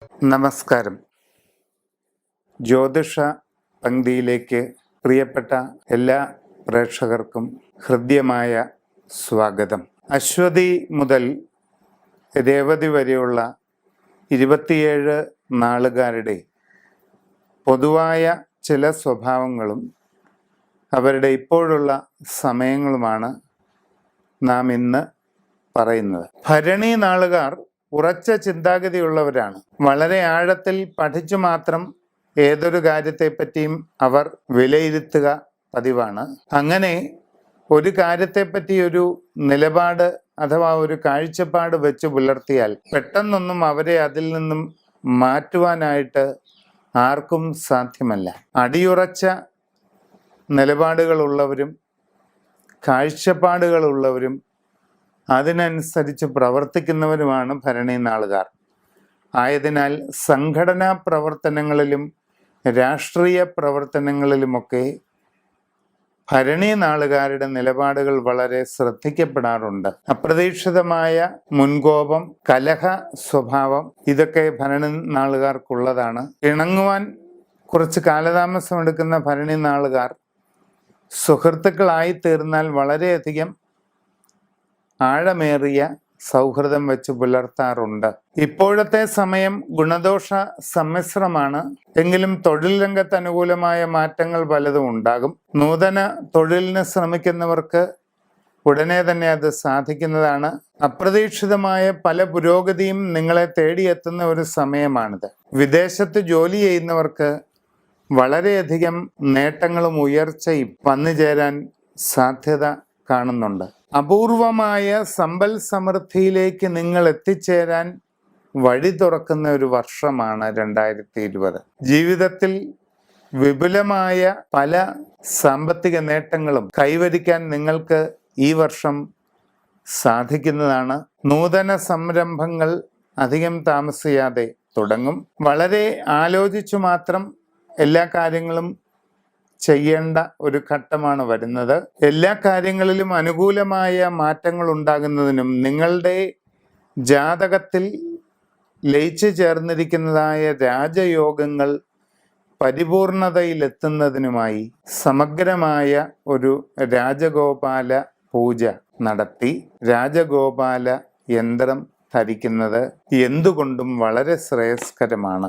നമസ്കാരം. ജ്യോതിഷ പങ്ക്തിയിലേക്ക് പ്രിയപ്പെട്ട എല്ലാ പ്രേക്ഷകർക്കും ഹൃദ്യമായ സ്വാഗതം. അശ്വതി മുതൽ രേവതി വരെയുള്ള 27 നാളുകാരുടെ പൊതുവായ ചില സ്വഭാവങ്ങളും അവരുടെ ഇപ്പോഴുള്ള സമയങ്ങളുമാണ് നാം ഇന്ന് പറയുന്നത്. ഭരണി നാളുകാർ ഉറച്ച ചിന്താഗതിയുള്ളവരാണ്. വളരെ ആഴത്തിൽ പഠിച്ചു മാത്രം ഏതൊരു കാര്യത്തെപ്പറ്റിയും അവർ വിലയിരുത്തുക പതിവാണ്. അങ്ങനെ ഒരു കാര്യത്തെപ്പറ്റി ഒരു നിലപാട് അഥവാ ഒരു കാഴ്ചപ്പാട് വെച്ച് പുലർത്തിയാൽ പെട്ടെന്നൊന്നും അവരെ അതിൽ നിന്നും മാറ്റുവാനായിട്ട് ആർക്കും സാധ്യമല്ല. അടിയുറച്ച നിലപാടുകളുള്ളവരും കാഴ്ചപ്പാടുകളുള്ളവരും അതിനനുസരിച്ച് പ്രവർത്തിക്കുന്നവരുമാണ് ഭരണി നാളുകാർ. ആയതിനാൽ സംഘടനാ പ്രവർത്തനങ്ങളിലും രാഷ്ട്രീയ പ്രവർത്തനങ്ങളിലുമൊക്കെ ഭരണി നാളുകാരുടെ നിലപാടുകൾ വളരെ ശ്രദ്ധിക്കപ്പെടാറുണ്ട്. അപ്രതീക്ഷിതമായ മുൻകോപം, കലഹ സ്വഭാവം ഇതൊക്കെ ഭരണി നാളുകാർക്കുള്ളതാണ്. ഇണങ്ങുവാൻ കുറച്ച് കാലതാമസമെടുക്കുന്ന ഭരണി നാളുകാർ സുഹൃത്തുക്കളായി തീർന്നാൽ വളരെയധികം ആഴമേറിയ സൗഹൃദം വെച്ച് പുലർത്താറുണ്ട്. ഇപ്പോഴത്തെ സമയം ഗുണദോഷ സമ്മിശ്രമാണ്. എങ്കിലും തൊഴിൽ രംഗത്ത് അനുകൂലമായ മാറ്റങ്ങൾ പലതും ഉണ്ടാകും. നൂതന തൊഴിലിന് ശ്രമിക്കുന്നവർക്ക് ഉടനെ തന്നെ അത് സാധിക്കുന്നതാണ്. അപ്രതീക്ഷിതമായ പല പുരോഗതിയും നിങ്ങളെ തേടിയെത്തുന്ന ഒരു സമയമാണിത്. വിദേശത്ത് ജോലി ചെയ്യുന്നവർക്ക് വളരെയധികം നേട്ടങ്ങളും ഉയർച്ചയും വന്നു ചേരാൻ സാധ്യത കാണുന്നുണ്ട്. അപൂർവമായ സമ്പൽ സമൃദ്ധിയിലേക്ക് നിങ്ങൾ എത്തിച്ചേരാൻ വഴി തുറക്കുന്ന ഒരു വർഷമാണ് 2020. ജീവിതത്തിൽ വിപുലമായ പല സാമ്പത്തിക നേട്ടങ്ങളും കൈവരിക്കാൻ നിങ്ങൾക്ക് ഈ വർഷം സാധിക്കുന്നതാണ്. നൂതന സംരംഭങ്ങൾ അധികം താമസിയാതെ തുടങ്ങും. വളരെ ആലോചിച്ചു മാത്രം എല്ലാ കാര്യങ്ങളും ചെയ്യേണ്ട ഒരു ഘട്ടമാണ് വരുന്നത്. എല്ലാ കാര്യങ്ങളിലും അനുകൂലമായ മാറ്റങ്ങൾ ഉണ്ടാകുന്നതിനും നിങ്ങളുടെ ജാതകത്തിൽ ലയിച്ചു ചേർന്നിരിക്കുന്നതായ രാജയോഗങ്ങൾ പരിപൂർണതയിലെത്തുന്നതിനുമായി സമഗ്രമായ ഒരു രാജഗോപാല പൂജ നടത്തി രാജഗോപാല യന്ത്രം ധരിക്കുന്നത് എന്തുകൊണ്ടും വളരെ ശ്രേയസ്കരമാണ്.